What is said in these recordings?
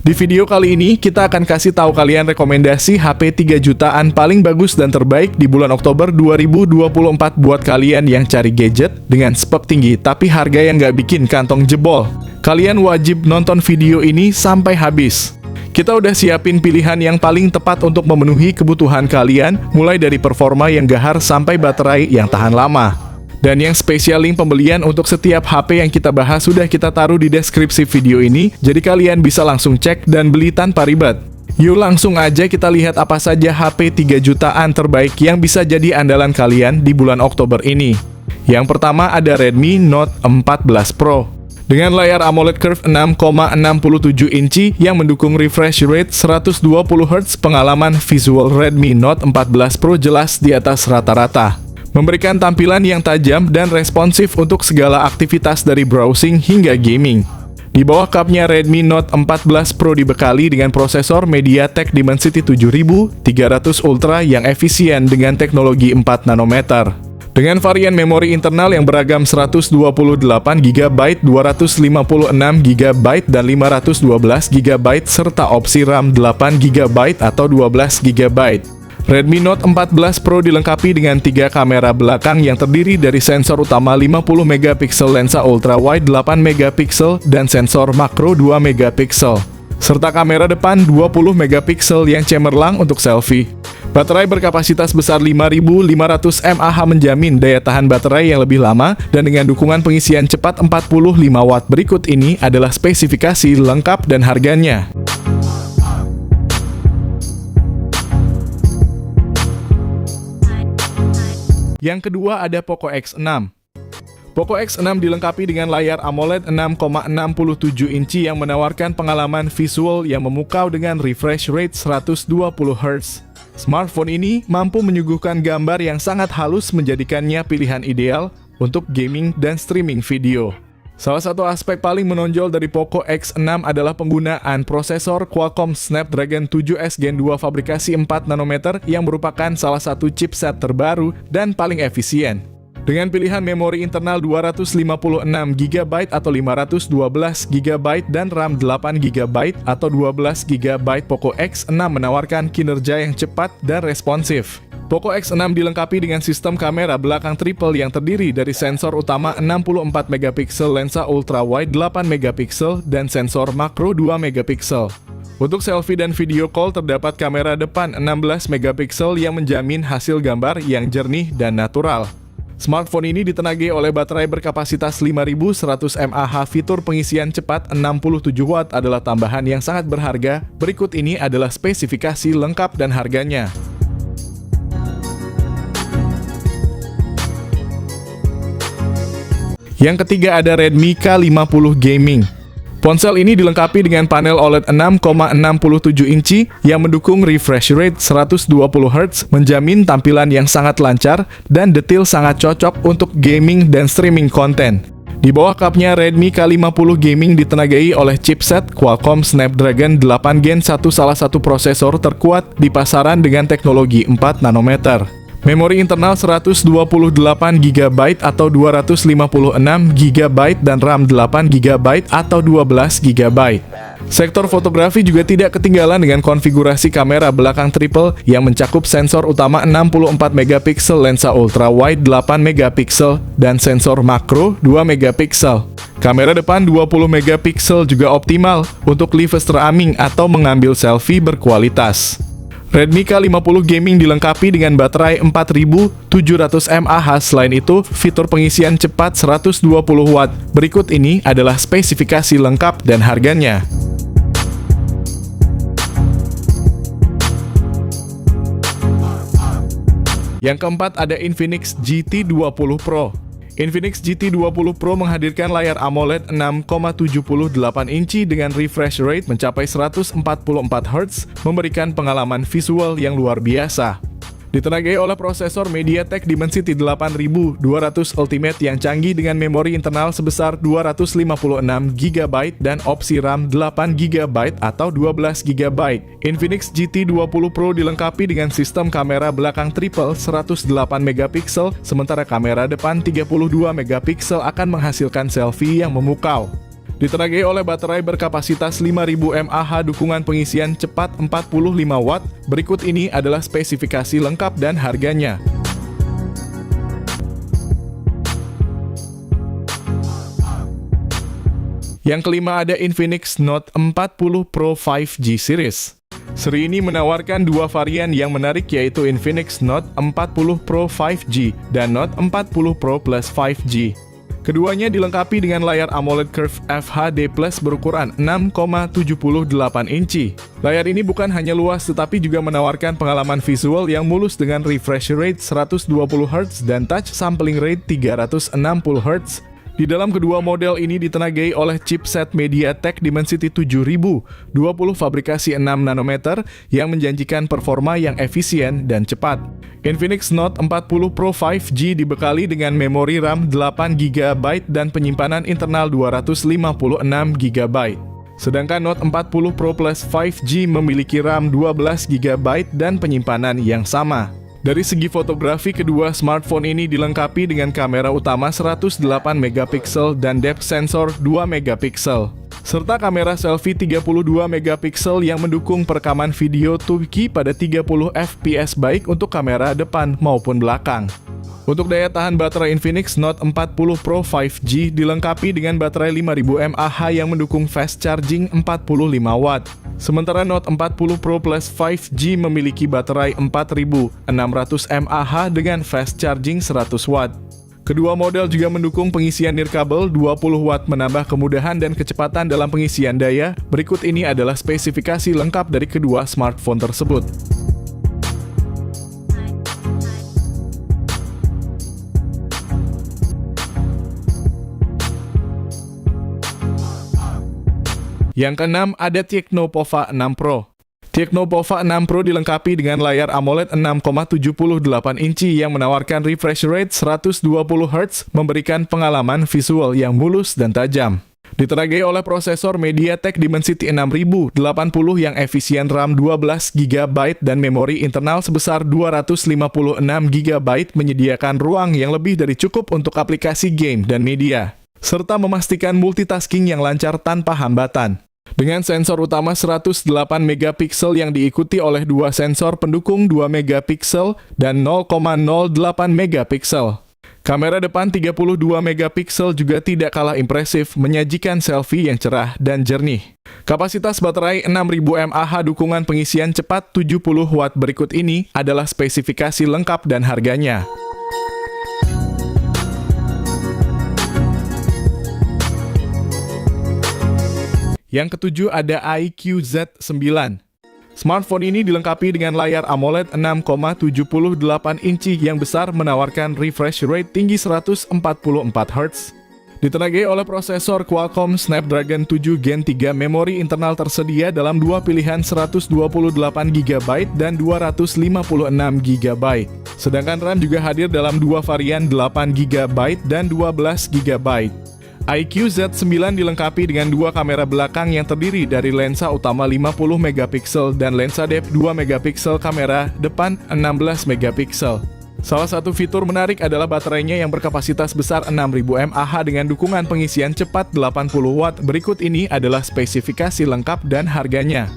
Di video kali ini, kita akan kasih tahu kalian rekomendasi HP 3 jutaan paling bagus dan terbaik di bulan Oktober 2024 buat kalian yang cari gadget dengan spek tinggi tapi harga yang nggak bikin kantong jebol. Kalian wajib nonton video ini sampai habis. Kita udah siapin pilihan yang paling tepat untuk memenuhi kebutuhan kalian, mulai dari performa yang gahar sampai baterai yang tahan lama. Dan yang spesial link pembelian untuk setiap HP yang kita bahas sudah kita taruh di deskripsi video ini, jadi kalian bisa langsung cek dan beli tanpa ribet. Yuk langsung aja kita lihat apa saja HP 3 jutaan terbaik yang bisa jadi andalan kalian di bulan Oktober ini. Yang pertama ada Redmi Note 14 Pro. Dengan layar AMOLED Curve 6,67 inci yang mendukung refresh rate 120Hz, pengalaman visual Redmi Note 14 Pro jelas di atas rata-rata. Memberikan tampilan yang tajam dan responsif untuk segala aktivitas dari browsing hingga gaming. Di bawah cupnya Redmi Note 14 Pro dibekali dengan prosesor MediaTek Dimensity 7300 Ultra yang efisien dengan teknologi 4 nanometer. Dengan varian memori internal yang beragam 128GB, 256GB, dan 512GB, serta opsi RAM 8GB atau 12GB. Redmi Note 14 Pro dilengkapi dengan 3 kamera belakang yang terdiri dari sensor utama 50MP, lensa ultrawide 8MP, dan sensor makro 2MP, serta kamera depan 20MP yang cemerlang untuk selfie. Baterai berkapasitas besar 5500 mAh menjamin daya tahan baterai yang lebih lama, dan dengan dukungan pengisian cepat 45W. Berikut ini adalah spesifikasi lengkap dan harganya. Yang kedua ada Poco X6. Poco X6 dilengkapi dengan layar AMOLED 6,67 inci yang menawarkan pengalaman visual yang memukau dengan refresh rate 120Hz. Smartphone ini mampu menyuguhkan gambar yang sangat halus, menjadikannya pilihan ideal untuk gaming dan streaming video. Salah satu aspek paling menonjol dari Poco X6 adalah penggunaan prosesor Qualcomm Snapdragon 7S Gen 2 fabrikasi 4 nanometer yang merupakan salah satu chipset terbaru dan paling efisien. Dengan pilihan memori internal 256GB atau 512GB dan RAM 8GB atau 12GB, Poco X6 menawarkan kinerja yang cepat dan responsif. Poco X6 dilengkapi dengan sistem kamera belakang triple yang terdiri dari sensor utama 64MP, lensa ultrawide 8MP, dan sensor makro 2MP. Untuk selfie dan video call terdapat kamera depan 16MP yang menjamin hasil gambar yang jernih dan natural. Smartphone ini ditenagai oleh baterai berkapasitas 5100 mAh. Fitur pengisian cepat 67W adalah tambahan yang sangat berharga. Berikut ini adalah spesifikasi lengkap dan harganya. Yang ketiga ada Redmi K50 Gaming. Ponsel ini dilengkapi dengan panel OLED 6,67 inci yang mendukung refresh rate 120Hz, menjamin tampilan yang sangat lancar dan detail, sangat cocok untuk gaming dan streaming konten. Di bawah cupnya Redmi K50 Gaming ditenagai oleh chipset Qualcomm Snapdragon 8 Gen 1, salah satu prosesor terkuat di pasaran dengan teknologi 4 nanometer. Memori internal 128GB atau 256GB dan RAM 8GB atau 12GB. Sektor fotografi juga tidak ketinggalan dengan konfigurasi kamera belakang triple yang mencakup sensor utama 64MP, lensa ultrawide 8MP, dan sensor makro 2MP. Kamera depan 20MP juga optimal untuk live streaming atau mengambil selfie berkualitas. Redmi K50 Gaming dilengkapi dengan baterai 4700 mAh. Selain itu, fitur pengisian cepat 120W. Berikut ini adalah spesifikasi lengkap dan harganya. Yang keempat ada Infinix GT20 Pro. Infinix GT20 Pro menghadirkan layar AMOLED 6,78 inci dengan refresh rate mencapai 144Hz, memberikan pengalaman visual yang luar biasa. Ditenagai oleh prosesor MediaTek Dimensity 8200 Ultimate yang canggih dengan memori internal sebesar 256GB dan opsi RAM 8GB atau 12GB. Infinix GT20 Pro dilengkapi dengan sistem kamera belakang triple 108MP, sementara kamera depan 32MP akan menghasilkan selfie yang memukau. Ditenagai oleh baterai berkapasitas 5000 mAh dukungan pengisian cepat 45 Watt. Berikut ini adalah spesifikasi lengkap dan harganya. Yang kelima ada Infinix Note 40 Pro 5G Series. Seri ini menawarkan dua varian yang menarik, yaitu Infinix Note 40 Pro 5G dan Note 40 Pro Plus 5G. Keduanya dilengkapi dengan layar AMOLED Curve FHD Plus berukuran 6,78 inci. Layar ini bukan hanya luas tetapi juga menawarkan pengalaman visual yang mulus dengan refresh rate 120 Hz dan touch sampling rate 360 Hz. Di dalam kedua model ini ditenagai oleh chipset MediaTek Dimensity 7000, 20 fabrikasi 6 nanometer yang menjanjikan performa yang efisien dan cepat. Infinix Note 40 Pro 5G dibekali dengan memori RAM 8 GB dan penyimpanan internal 256 GB. Sedangkan Note 40 Pro Plus 5G memiliki RAM 12 GB dan penyimpanan yang sama. Dari segi fotografi, kedua smartphone ini dilengkapi dengan kamera utama 108 megapiksel dan depth sensor 2 megapiksel, serta kamera selfie 32 megapiksel yang mendukung perekaman video 2K pada 30 fps baik untuk kamera depan maupun belakang. Untuk daya tahan baterai, Infinix Note 40 Pro 5G dilengkapi dengan baterai 5000 mAh yang mendukung fast charging 45 Watt. Sementara Note 40 Pro Plus 5G memiliki baterai 4600 mAh dengan fast charging 100 Watt. Kedua model juga mendukung pengisian nirkabel 20 Watt, menambah kemudahan dan kecepatan dalam pengisian daya. Berikut ini adalah spesifikasi lengkap dari kedua smartphone tersebut. Yang keenam ada Tecno Pova 6 Pro. Tecno Pova 6 Pro dilengkapi dengan layar AMOLED 6,78 inci yang menawarkan refresh rate 120 Hz, memberikan pengalaman visual yang mulus dan tajam. Ditenagai oleh prosesor MediaTek Dimensity 6080 yang efisien, RAM 12 GB dan memori internal sebesar 256 GB, menyediakan ruang yang lebih dari cukup untuk aplikasi game dan media, serta memastikan multitasking yang lancar tanpa hambatan. Dengan sensor utama 108 megapiksel yang diikuti oleh dua sensor pendukung 2 megapiksel dan 0,08 megapiksel. Kamera depan 32 megapiksel juga tidak kalah impresif, menyajikan selfie yang cerah dan jernih. Kapasitas baterai 6000 mAh dukungan pengisian cepat 70 Watt. Berikut ini adalah spesifikasi lengkap dan harganya. Yang ketujuh ada iQOO Z9. Smartphone ini dilengkapi dengan layar AMOLED 6,78 inci yang besar, menawarkan refresh rate tinggi 144 Hz. Ditenagai oleh prosesor Qualcomm Snapdragon 7 Gen 3, memori internal tersedia dalam dua pilihan 128 GB dan 256 GB. Sedangkan RAM juga hadir dalam dua varian 8 GB dan 12 GB. iQOO Z9 dilengkapi dengan dua kamera belakang yang terdiri dari lensa utama 50 megapiksel dan lensa depth 2 megapiksel, kamera depan 16 megapiksel. Salah satu fitur menarik adalah baterainya yang berkapasitas besar 6000 mAh dengan dukungan pengisian cepat 80 Watt. Berikut ini adalah spesifikasi lengkap dan harganya.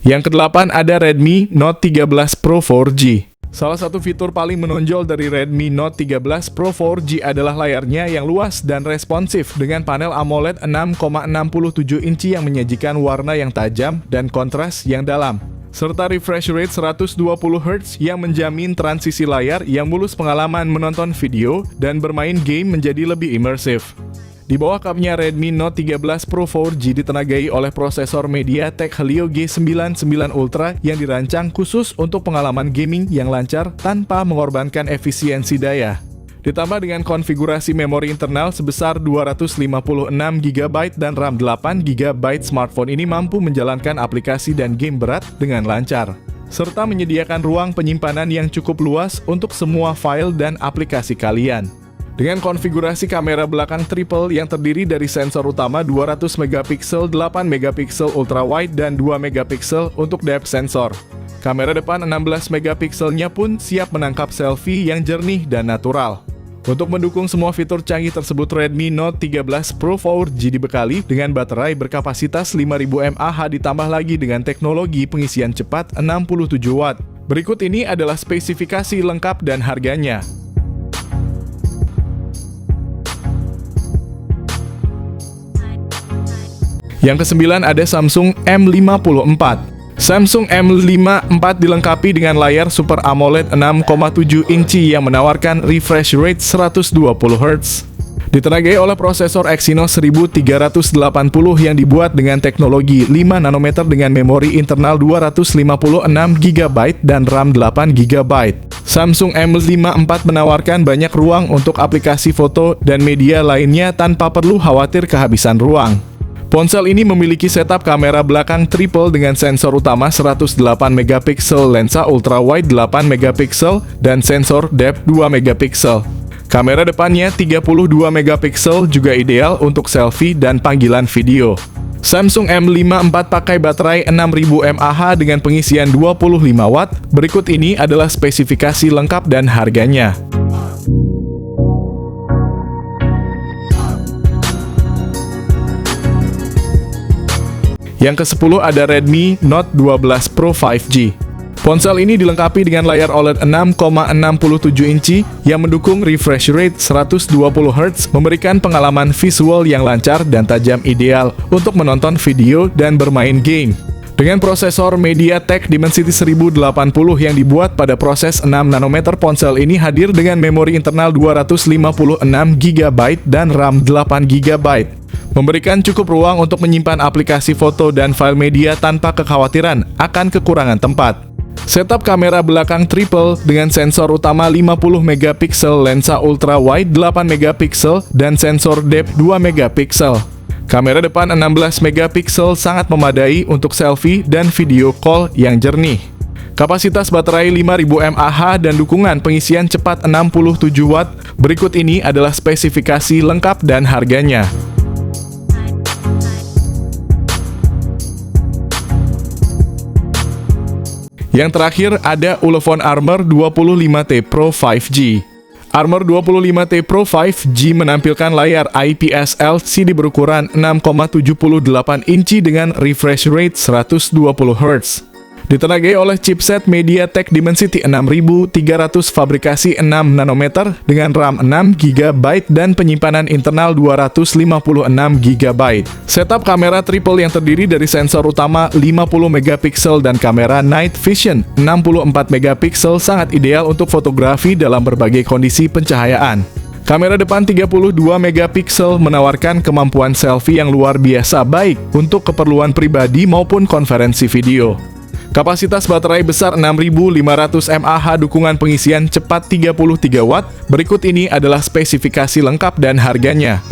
Yang kedelapan ada Redmi Note 13 Pro 4G. Salah satu fitur paling menonjol dari Redmi Note 13 Pro 4G adalah layarnya yang luas dan responsif dengan panel AMOLED 6,67 inci yang menyajikan warna yang tajam dan kontras yang dalam, serta refresh rate 120 Hz yang menjamin transisi layar yang mulus, pengalaman menonton video dan bermain game menjadi lebih imersif. Di bawah kapnya Redmi Note 13 Pro 4G ditenagai oleh prosesor MediaTek Helio G99 Ultra yang dirancang khusus untuk pengalaman gaming yang lancar tanpa mengorbankan efisiensi daya. Ditambah dengan konfigurasi memori internal sebesar 256 GB dan RAM 8 GB, smartphone ini mampu menjalankan aplikasi dan game berat dengan lancar, serta menyediakan ruang penyimpanan yang cukup luas untuk semua file dan aplikasi kalian. Dengan konfigurasi kamera belakang triple yang terdiri dari sensor utama 200 megapiksel, 8 megapiksel ultrawide, dan 2 megapiksel untuk depth sensor. Kamera depan 16 megapikselnya pun siap menangkap selfie yang jernih dan natural. Untuk mendukung semua fitur canggih tersebut, Redmi Note 13 Pro 4G dibekali dengan baterai berkapasitas 5000 mAh ditambah lagi dengan teknologi pengisian cepat 67 watt. Berikut ini adalah spesifikasi lengkap dan harganya. Yang kesembilan ada Samsung M54. Samsung M54 dilengkapi dengan layar Super AMOLED 6,7 inci yang menawarkan refresh rate 120Hz. Ditenagai oleh prosesor Exynos 1380 yang dibuat dengan teknologi 5 nanometer dengan memori internal 256GB dan RAM 8GB. Samsung M54 menawarkan banyak ruang untuk aplikasi foto dan media lainnya tanpa perlu khawatir kehabisan ruang. Ponsel ini memiliki setup kamera belakang triple dengan sensor utama 108 megapiksel, lensa ultrawide 8 megapiksel, dan sensor depth 2 megapiksel. Kamera depannya 32 megapiksel juga ideal untuk selfie dan panggilan video. Samsung M54 pakai baterai 6000 mAh dengan pengisian 25 watt. Berikut ini adalah spesifikasi lengkap dan harganya. Yang ke-10 ada Redmi Note 12 Pro 5G. Ponsel ini dilengkapi dengan layar OLED 6,67 inci yang mendukung refresh rate 120Hz, memberikan pengalaman visual yang lancar dan tajam ideal untuk menonton video dan bermain game. Dengan prosesor MediaTek Dimensity 1080 yang dibuat pada proses 6 nanometer, ponsel ini hadir dengan memori internal 256GB dan RAM 8GB. Memberikan cukup ruang untuk menyimpan aplikasi foto dan file media tanpa kekhawatiran akan kekurangan tempat. Setup kamera belakang triple dengan sensor utama 50 megapiksel, lensa ultrawide 8 megapiksel, dan sensor depth 2 megapiksel. Kamera depan 16 megapiksel sangat memadai untuk selfie dan video call yang jernih. Kapasitas baterai 5000 mAh dan dukungan pengisian cepat 67 watt. Berikut ini adalah spesifikasi lengkap dan harganya. Yang terakhir ada Ulefone Armor 25T Pro 5G. Armor 25T Pro 5G menampilkan layar IPS LCD berukuran 6,78 inci dengan refresh rate 120Hz. Ditenagai oleh chipset MediaTek Dimensity 6300 fabrikasi 6 nanometer dengan RAM 6GB dan penyimpanan internal 256GB. Setup kamera triple yang terdiri dari sensor utama 50 megapiksel dan kamera night vision 64 megapiksel sangat ideal untuk fotografi dalam berbagai kondisi pencahayaan. Kamera depan 32 megapiksel menawarkan kemampuan selfie yang luar biasa baik untuk keperluan pribadi maupun konferensi video. Kapasitas baterai besar 6500 mAh, dukungan pengisian cepat 33 watt. Berikut ini adalah spesifikasi lengkap dan harganya.